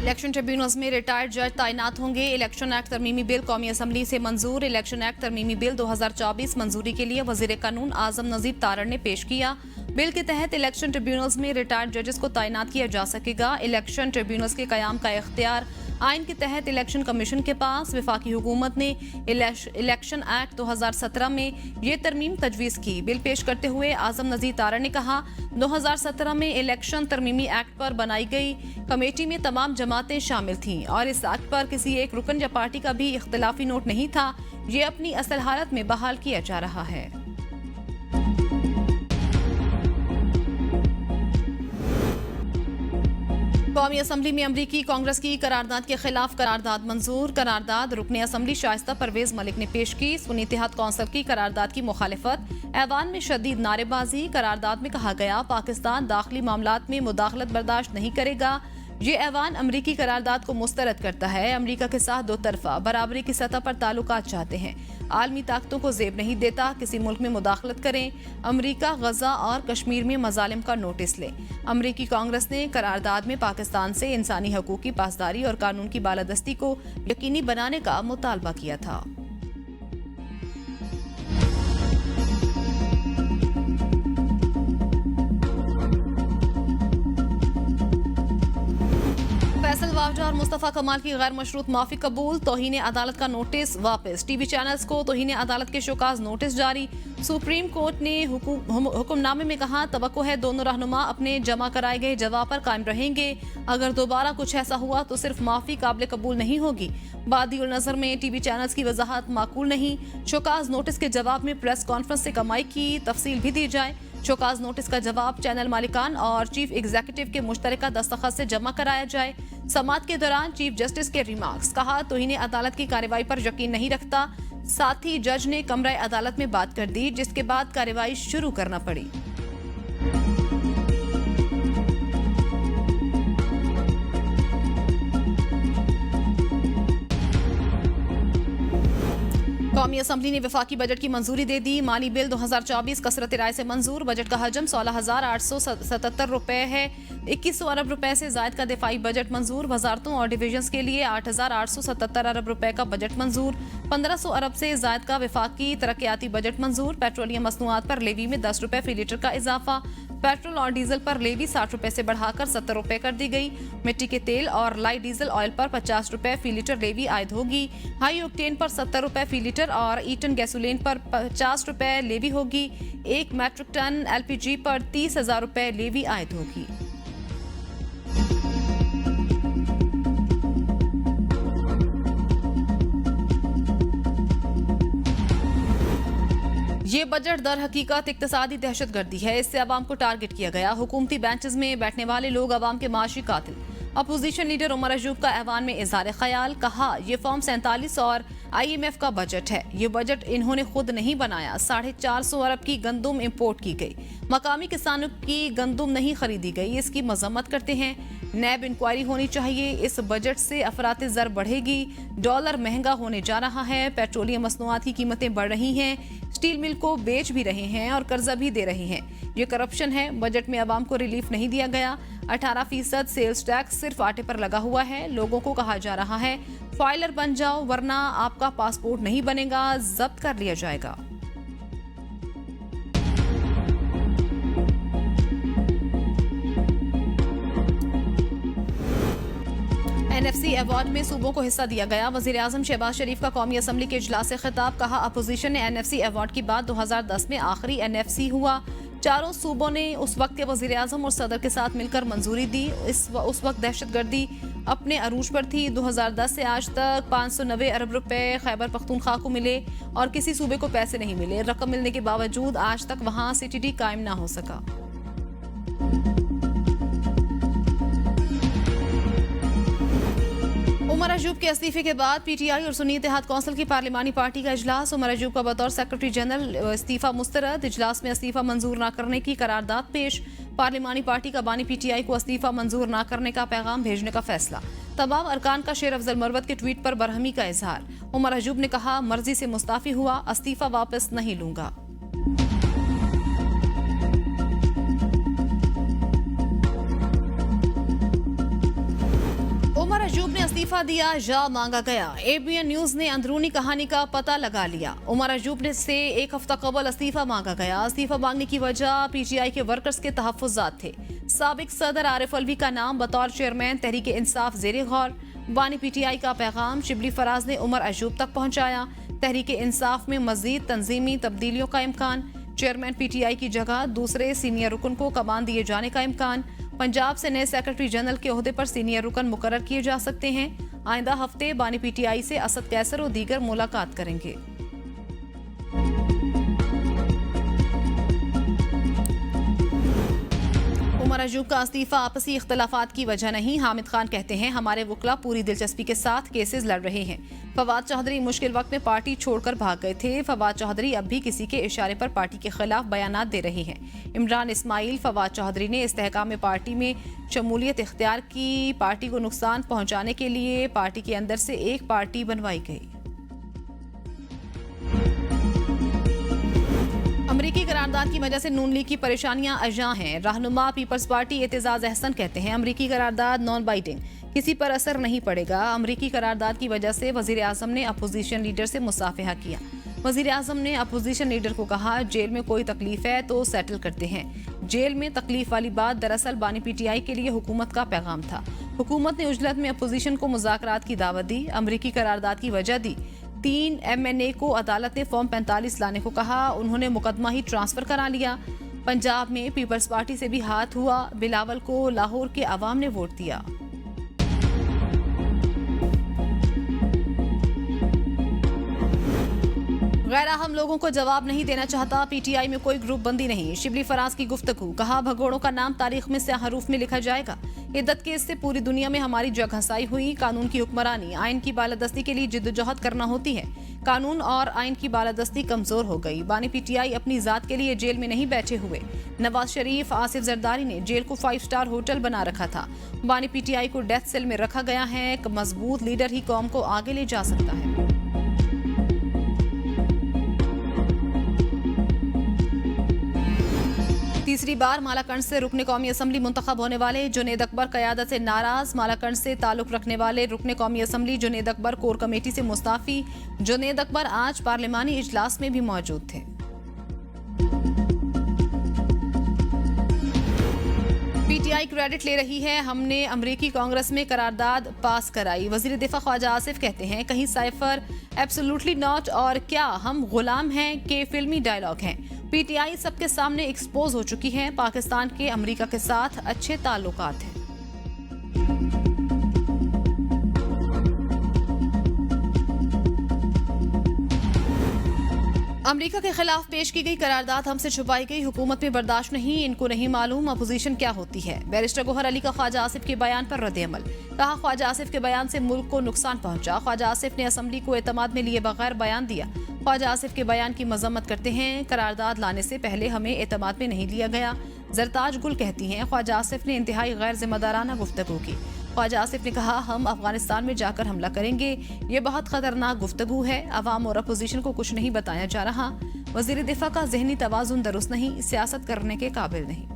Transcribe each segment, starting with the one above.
Election tribunals में retired जज तैनात होंगे। इलेक्शन एक्ट तरमीमी बिल कौमी असम्बली से मंजूर। इलेक्शन एक्ट तरमीमी बिल 2024 मंजूरी के लिए वजीर कानून आजम नजीर तारड़ ने पेश किया। बिल के तहत इलेक्शन ट्रिब्यूनल्स में रिटायर्ड जजेस को तैनात किया जा सकेगा। इलेक्शन ट्रिब्यूनल्स के कयाम का इख्तियार आइन के तहत इलेक्शन कमीशन के पास। वफाकी हुकूमत ने इलेक्शन एक्ट 2017 में ये तरमीम तजवीज़ की। बिल पेश करते हुए आजम नजीर तारड़ ने कहा, 2017 में इलेक्शन तरमीमी एक्ट पर बनाई गई कमेटी में तमाम जमातें शामिल थीं और इस एक्ट पर किसी एक रुकन या पार्टी का भी इख्तिलाफी नोट नहीं था। ये अपनी असल हालत में बहाल किया जा रहा है। कौमी असम्बली में अमरीकी कांग्रेस की करारदाद के खिलाफ करारदाद मंजूर। करारदाद रुकने असम्बली शाइस्ता परवेज मलिक ने पेश की। सुन्नी इत्तेहाद कौंसिल की करारदाद की मुखालिफत। ऐवान में शदीद नारेबाजी। करारदाद में कहा गया, पाकिस्तान दाखिली मामलात में मुदाखलत बर्दाश्त नहीं करेगा। ये ऐवान अमरीकी करारदाद को मुस्तरद करता है। अमरीका के साथ दो तरफा बराबरी की सतह पर ताल्लुकात चाहते हैं। आलमी ताकतों को जेब नहीं देता किसी मुल्क में मुदाखलत करें। अमरीका गजा और कश्मीर में मजालिम का नोटिस ले। अमरीकी कांग्रेस ने करारदाद में पाकिस्तान से इंसानी हकूक की पासदारी और कानून की बालादस्ती को यकीनी बनाने का मुतालबा किया था। फैसल वावजा और मुस्तफ़ा कमाल की गैर मशरूत माफी कबूल। तौहीन अदालत का नोटिस वापस। टीवी चैनल्स को तौहीन अदालत के शोकाज नोटिस जारी। सुप्रीम कोर्ट ने हुक्मनामे में कहा, तवक्को है दोनों रहनुमा अपने जमा कराए गए जवाब पर कायम रहेंगे। अगर दोबारा कुछ ऐसा हुआ तो सिर्फ माफी काबिल कबूल नहीं होगी। बादिउल नजर में टीवी चैनल्स की वजाहत माकूल नहीं। शोकाज नोटिस के जवाब में प्रेस कॉन्फ्रेंस से कमाई की तफसील भी दी जाए। शोकाज नोटिस का जवाब चैनल मालिकान और चीफ एग्जीक्यूटिव के मुश्तरका दस्तखत से जमा कराया जाए। समाअत के दौरान चीफ जस्टिस के रिमार्क्स। कहा, तौहीन अदालत की कार्रवाई पर यकीन नहीं रखता। साथ ही जज ने कमरा अदालत में बात कर दी, जिसके बाद कार्रवाई शुरू करना पड़ी। कौमी असम्बली ने वफाकी बजट की मंजूरी दे दी। माली बिल 2024 कसरत राय से मंजूर। बजट का हजम 16,877 रुपए है। 2100 अरब रुपए से जायद का दिफाई बजट मंजूर। वजारतों और डिवीजन्स के लिए 8,877 अरब रुपए का बजट मंजूर। 1500 अरब से जायद का वफाकी तरक्याती बजट मंजूर। पेट्रोलियम मसनूआत पर लेवी में 10 रुपए फी लीटर का इजाफा। पेट्रोल और डीजल पर लेवी 60 रुपए से बढ़ाकर 70 रुपए कर दी गई। मिट्टी के तेल और लाइट डीजल ऑयल पर 50 रुपए फी लीटर लेवी आयद होगी। हाई ऑक्टेन पर 70 रुपए फी लीटर और ईटन गैसोलीन पर 50 रुपए लेवी होगी। 1 मैट्रिक टन LPG पर 30,000 रुपए लेवी आयद होगी। ये बजट दर हकीकत इक्तिसादी दहशतगर्दी है। इससे अवाम को टारगेट किया गया। हुकूमती बेंचेस में बैठने वाले लोग अवाम के माशी कातिल। अपोजिशन लीडर उमर अयूब का ऐवान में इज़हार ख्याल। कहा, यह फॉर्म 47 और IMF का बजट है। ये बजट इन्होंने खुद नहीं बनाया। 450 अरब की गंदुम इम्पोर्ट की गई। मकामी किसानों की गंदुम नहीं खरीदी गई। इसकी मजम्मत करते हैं। नैब इंक्वायरी होनी चाहिए। इस बजट से अफरात ज़र बढ़ेगी। डॉलर महंगा होने जा रहा है। पेट्रोलियम मसनूआत की कीमतें बढ़ रही हैं। स्टील मिल को बेच भी रहे हैं और कर्जा भी दे रहे हैं। ये करप्शन है। बजट में अवाम को रिलीफ नहीं दिया गया। 18% सेल्स टैक्स सिर्फ आटे पर लगा हुआ है। लोगों को कहा जा रहा है, फाइलर बन जाओ वरना आपका पासपोर्ट नहीं बनेगा, जब्त कर लिया जाएगा। NFC अवार्ड में सूबों को हिस्सा दिया गया। वजीर आजम शहबाज शरीफ का कौमी असम्बली के इजलास से खिताब। कहा, अपोजिशन ने NFC अवार्ड की बात 2010 में आखिरी NFC हुआ। चारों सूबों ने उस वक्त के वजीर आजम और सदर के साथ मिलकर मंजूरी दी। उस वक्त दहशतगर्दी अपने अरूज पर थी। 2010 से आज तक 590 अरब रुपए खैबर पख्तूनख्वा को मिले और किसी सूबे को पैसे नहीं मिले। रकम मिलने के बावजूद आज तक वहां CTD कायम ना हो सका। उमर अयूब के इस्तीफे के बाद PTI और सुन्नी इत्तेहाद कौंसिल की पार्लिमानी पार्टी का इजलास। उमर अयूब का बतौर सेक्रेटरी जनरल इस्तीफा मुस्तरद। इजलास में इस्तीफा मंजूर न करने की करारदाद पेश। पार्लिमानी पार्टी का बानी PTI को इस्तीफा मंजूर न करने का पैगाम भेजने का फैसला। तमाम अरकान का शेर अफजल मरवत के ट्वीट पर बरहमी का इजहार। उमर अयूब ने कहा, मर्जी से मुस्ताफी हुआ, इस्तीफा वापस नहीं लूंगा। अजूब ने इस्तीफा दिया या मांगा गया। एबीएन न्यूज ने अंदरूनी कहानी का पता लगा लिया। उमर अजूब ने से एक हफ्ता कबल इस्तीफा मांगा गया। इस्तीफा मांगने की वजह पीटीआई के वर्कर्स के तहफ्फुज़ात थे। साबिक सदर आरिफ अलवी का नाम बतौर चेयरमैन तहरीक इंसाफ ज़ेरे गौर। बानी पीटीआई का पैगाम शिबली फराज ने उमर अजूब तक पहुंचाया। तहरीक इंसाफ में मजीद तंजीमी तब्दीलियों का इम्कान। चेयरमैन पीटीआई की जगह दूसरे सीनियर रुकन को कमान दिए जाने का इम्कान। पंजाब से नए सेक्रेटरी जनरल के ओहदे पर सीनियर रुकन मुकर्रर किए जा सकते हैं। आइंदा हफ्ते बानी पीटीआई से असद कैसर और दीगर मुलाकात करेंगे। उमर अजूब का इस्तीफा आपसी इख्तलाफात की वजह नहीं। हामिद खान कहते हैं हमारे वकला पूरी दिलचस्पी के साथ केसेस लड़ रहे हैं। फवाद चौधरी मुश्किल वक्त में पार्टी छोड़कर भाग गए थे। फवाद चौधरी अब भी किसी के इशारे पर पार्टी के खिलाफ बयानात दे रहे हैं। इमरान इस्माइल फवाद चौधरी ने इस्तेहकाम में पार्टी में शमूलियत इख्तियार की। पार्टी को नुकसान पहुंचाने के लिए पार्टी के अंदर से एक पार्टी बनवाई गई। अमरीकी करारदाद की वजह से नून लीग की परेशानियां अजां हैं। रहनुमा पीपल्स पार्टी एतजाज अहसन कहते हैं अमरीकी करारदाद नॉन बाइटिंग, किसी पर असर नहीं पड़ेगा। अमरीकी करारदाद की वजह से वजीर आजम ने अपोजिशन लीडर से मुसाफिहा किया। वजीर आजम ने अपोजिशन लीडर को कहा जेल में कोई तकलीफ है तो सेटल करते हैं। जेल में तकलीफ वाली बात दरअसल बानी पीटीआई के लिए हुकूमत का पैगाम था। हुकूमत ने उजलत में अपोजिशन को मुज़ाकरात की दावत दी। अमरीकी करारदाद की वजह दी। 3 MNA को अदालत ने फॉर्म 45 लाने को कहा। उन्होंने मुकदमा ही ट्रांसफर करा लिया। पंजाब में पीपल्स पार्टी से भी हाथ हुआ। बिलावल को लाहौर के अवाम ने वोट दिया। गैर अहम लोगों को जवाब नहीं देना चाहता। पीटीआई में कोई ग्रुप बंदी नहीं। शिबली फराज की गुफ्तगू, कहा भगोड़ों का नाम तारीख में स्याह हरूफ में लिखा जाएगा। इद्दत केस से पूरी दुनिया में हमारी जगहसाई हुई। कानून की हुक्मरानी, आइन की बालादस्ती के लिए जिद्दोजहद करना होती है। कानून और आइन की बालादस्ती कमजोर हो गई। बानी पीटीआई अपनी जात के लिए जेल में नहीं बैठे हुए। नवाज शरीफ, आसिफ जरदारी ने जेल को 5 स्टार होटल बना रखा था। बानी पीटीआई को डेथ सेल में रखा गया है। एक मजबूत लीडर ही कौम को आगे ले जा सकता है। तीसरी बार मालाकंड से रुकने कौमी असम्बली मुंतखब होने वाले जुनेद अकबर क़यादत से नाराज। मालाकंड से ताल्लुक रखने वाले रुकने कौमी assembly Junaid Akbar core committee से मुस्ताफी। जुनेद अकबर आज पार्लिमानी इजलास में भी मौजूद थे। पीटीआई क्रेडिट ले रही है, हमने अमरीकी कांग्रेस में करारदाद पास कराई। वजीर दिफा ख्वाजा आसिफ कहते हैं कहीं साइफर एब्सोल्युटली नॉट और क्या हम गुलाम हैं के फिल्मी डायलॉग हैं। पीटीआई सबके सामने एक्सपोज हो चुकी है। पाकिस्तान के अमेरिका के साथ अच्छे ताल्लुकात हैं। अमेरिका के खिलाफ पेश की गई करारदाद हमसे छुपाई गई। हुकूमत में बर्दाश्त नहीं, इनको नहीं मालूम अपोजिशन क्या होती है। बैरिस्टर गोहर अली का ख्वाजा आसिफ के बयान पर रद्द-ए-अमल, कहा ख्वाजा आसिफ के बयान से मुल्क को नुकसान पहुंचा। ख्वाजा आसिफ ने असम्बली को एतमाद में लिए बगैर बयान दिया। ख्वाजा आसिफ के बयान की मजम्मत करते हैं करारदाद लाने से पहले हमें एतमाद में नहीं लिया गया। जरताज गुल कहती हैं ख्वाजा आसिफ ने इंतहाई गैर जिम्मेदाराना गुफ्तगू की। ख्वाजा आसिफ ने कहा हम अफगानिस्तान में जाकर हमला करेंगे, ये बहुत खतरनाक गुफ्तगू है। अवाम और अपोजिशन को कुछ नहीं बताया जा रहा। वजीर दिफा का जहनी तवाजुन दुरुस्त नहीं, सियासत करने के काबिल नहीं।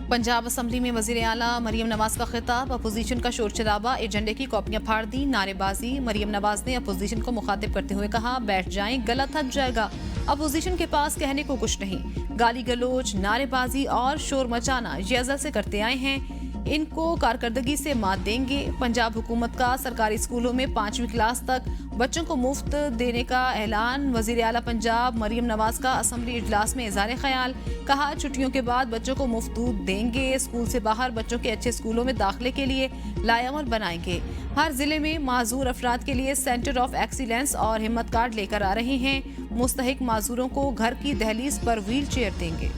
पंजाब असम्बली में वजीर आला मरियम नवाज का खिताब, अपोजिशन का शोर शराबा, एजेंडे की कॉपियां फाड़ दी, नारेबाजी। मरियम नवाज ने अपोजिशन को मुखातिब करते हुए कहा बैठ जाएं, गला थक जाएगा। अपोजिशन के पास कहने को कुछ नहीं। गाली गलोच, नारेबाजी और शोर मचाना ये अज़ल से करते आए हैं। इनको कारकर्दगी से मात देंगे। पंजाब हुकूमत का सरकारी स्कूलों में 5वीं क्लास तक बच्चों को मुफ्त देने का ऐलान। वजीर आला पंजाब मरियम नवाज का असम्बली इजलास में इज़हार ख्याल, कहा छुट्टियों के बाद बच्चों को मुफ्त दूध देंगे। स्कूल से बाहर बच्चों के अच्छे स्कूलों में दाखिले के लिए लाएमल बनाएंगे। हर जिले में माजूर अफराद के लिए सेंटर ऑफ एक्सीलेंस और हिम्मत कार्ड लेकर आ रहे हैं। मुस्तहिक माजूरों को घर की दहलीज पर व्हील चेयर देंगे।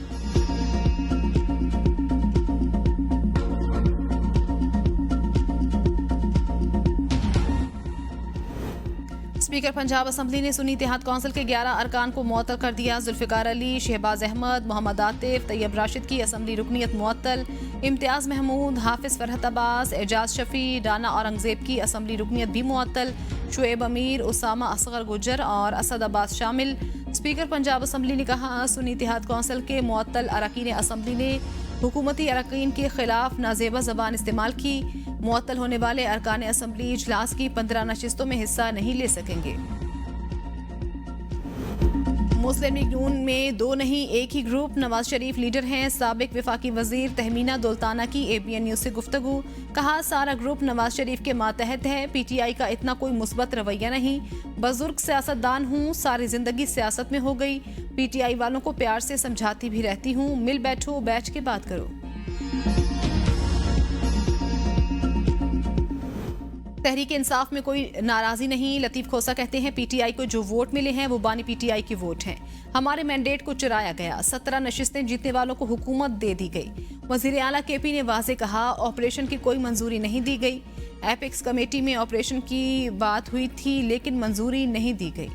स्पीकर पंजाब असम्बली ने सुन्नी इत्तेहाद कौंसिल के 11 अरकान को मुअत्तल कर दिया। जुल्फिकार अली, शहबाज अहमद, मोहम्मद आतिफ, तैयब राशिद की असम्बली रुकनीत मुअत्तल। इम्तियाज महमूद, हाफिज फरहत अब्बास, एजाज शफी, राना औरंगजेब की असम्बली रुकनीत भी मुअत्तल। शुएब अमीर, उसामा असगर गुजर और असद अब्बास शामिल। स्पीकर पंजाब असम्बली ने कहा, सुन्नी इत्तेहाद कौंसिल के मुअत्तल अरकान असम्बली ने हुकूमती अरकान के खिलाफ नाजेबा जबान इस्तेमाल की। मुअत्तल होने वाले अरकान असम्बली इजलास की 15 नशिस्तों में हिस्सा नहीं ले सकेंगे। मुस्लिम लीग नून में दो नहीं एक ही ग्रुप, नवाज शरीफ लीडर हैं। साबिक वफाकी वजीर तहमीना दोलताना की ABN न्यूज से गुफ्तगू, कहा सारा ग्रुप नवाज शरीफ के मातहत है। PTI का इतना कोई मुस्बत रवैया नहीं। बुजुर्ग सियासतदान हूँ, सारी जिंदगी सियासत में हो गई। PTI वालों को प्यार से समझाती भी रहती हूँ, मिल बैठो, बैठ के बात करो। तहरीक इंसाफ में कोई नाराजी नहीं। लतीफ खोसा कहते हैं, PTI को जो वोट मिले हैं वो बानी PTI के वोट हैं। हमारे मैंडेट को चुराया गया। 17 नशिस्तें जीतने वालों को हुकूमत दे दी गई। वजीर आला KP ने वाजे कहा, ऑपरेशन की कोई मंजूरी नहीं दी गई। एपेक्स कमेटी में ऑपरेशन की बात हुई थी लेकिन मंजूरी नहीं दी गई।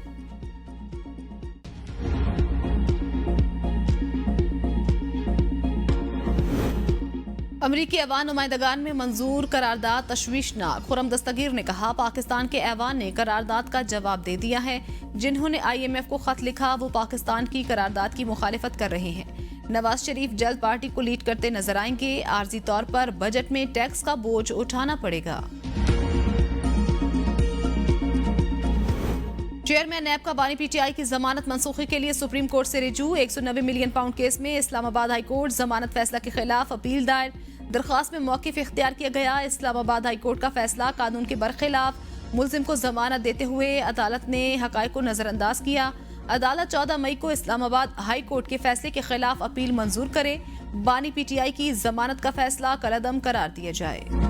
अमरीकी ऐवान नुमाइंदगान में मंजूर करारदाद तशवीशनाक। खुर्रम दस्तगीर ने कहा, पाकिस्तान के ऐवान ने करारदाद का जवाब दे दिया है। जिन्होंने IMF को खत लिखा वो पाकिस्तान की करारदाद की मुखालिफत कर रहे हैं। नवाज शरीफ जल्द पार्टी को लीड करते नजर आएंगे। आर्जी तौर पर बजट में टैक्स का बोझ उठाना पड़ेगा। चेयरमैन नैब का बानी PTI की जमानत मनसूखी के लिए सुप्रीम कोर्ट से रिजू। 190 मिलियन पाउंड केस में इस्लामाबाद हाई कोर्ट जमानत फैसला के खिलाफ अपील दायर। दरख्वास्त में मौक़िफ़ इख्तियार किया गया। इस्लामाबाद हाई कोर्ट का फैसला कानून के बरखिलाफ। मुल्जिम को जमानत देते हुए अदालत ने हक़ाइक़ को नजरअंदाज किया। अदालत 14 मई को इस्लामाबाद हाई कोर्ट के फैसले के खिलाफ अपील मंजूर करे। बानी PTI की जमानत का फैसला कलअदम करार दिया जाए।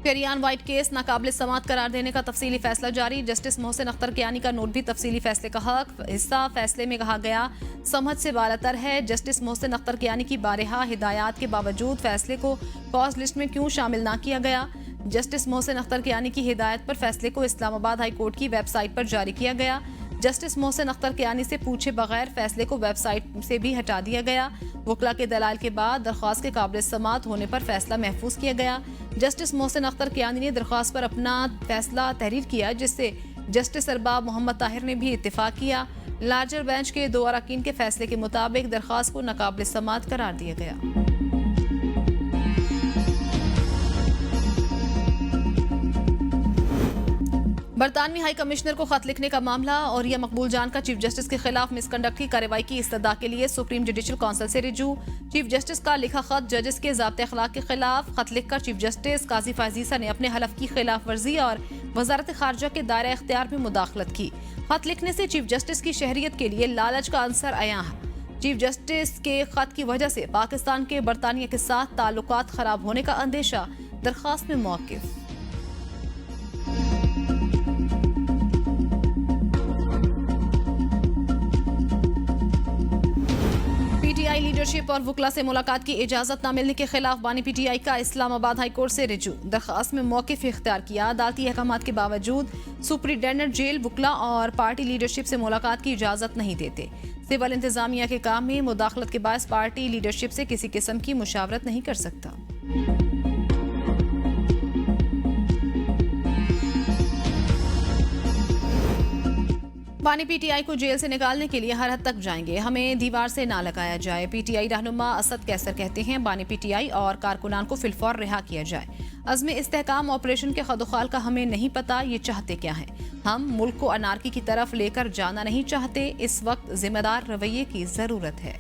पेरियान वाइट केस नाकाबिल समात करार देने का तफसीली फैसला जारी। जस्टिस मोहसिन अख्तर कियानी का नोट भी तफसीली फैसले का हक। हिस्सा फैसले में कहा गया, समझ से बालातर है। जस्टिस मोहसिन अख्तर कियानी की बारहा हिदायत के बावजूद फैसले को कॉज लिस्ट में क्यों शामिल ना किया गया। जस्टिस मोहसिन अख्तर कियानी की हिदायत पर फैसले को इस्लामाबाद हाई कोर्ट की वेबसाइट पर जारी किया गया। जस्टिस मोहसिन अख्तर कियानी से पूछे बगैर फैसले को वेबसाइट से भी हटा दिया गया। वकला के दलाल के बाद दरख्वास्त के काबिल समात होने पर फैसला महफूज किया गया। जस्टिस मोहसिन अख्तर कियानी ने दरख्वास्त पर अपना फैसला तहरीर किया, जिससे जस्टिस अरबाब मोहम्मद ताहिर ने भी इत्तेफाक किया। लार्जर बेंच के 2 अरकान के फैसले के मुताबिक दरख्वास्त को नाकाबिल समात करार दिया गया। बरतानवी हाई कमिश्नर को खत लिखने का मामला और यह मकबूल जान का चीफ जस्टिस के खिलाफ मिसकंडक्ट की कार्रवाई की इस्तदा के लिए सुप्रीम जुडिशल काउंसिल से रिजू। चीफ जस्टिस का लिखा खत जजेस के ज़ाब्ते अखलाक के खिलाफ। खत लिखकर चीफ जस्टिस काजी फाजीसा ने अपने हलफ की खिलाफ वर्जी और वजारत खारजा के दायरा इख्तियार में मुदाखलत की। खत लिखने से चीफ जस्टिस की शहरियत के लिए लालच का अंसर आया है। चीफ जस्टिस के खत की वजह से पाकिस्तान के बरतानिया के साथ ताल्लुकात खराब होने का अंदेशा। दरख्वास्त में मौक़िफ़। PTI लीडरशिप और वकला से मुलाकात की इजाजत न मिलने के खिलाफ बानी PTI का इस्लामाबाद हाई कोर्ट से रिजू। दरख्वास्त में मौक़िफ़ इख्तियार किया। अदालती अहकामात के बावजूद सुप्रिटेंडेंट जेल वकला और पार्टी लीडरशिप से मुलाकात की इजाजत नहीं देते। सिविल इंतजामिया के काम में मुदाखलत के बायस पार्टी लीडरशिप से किसी किस्म की मुशावरत नहीं कर सकता। बानी PTI को जेल से निकालने के लिए हर हद तक जाएंगे। हमें दीवार से ना लगाया जाए। PTI रहनुमा असद कैसर कहते हैं, बानी PTI और कारकुनान को फिलफौर रिहा किया जाए। अज़्म इस्तेहकाम ऑपरेशन के खदोखाल का हमें नहीं पता, ये चाहते क्या हैं। हम मुल्क को अनारकी की तरफ लेकर जाना नहीं चाहते। इस वक्त जिम्मेदार रवैये की जरूरत है।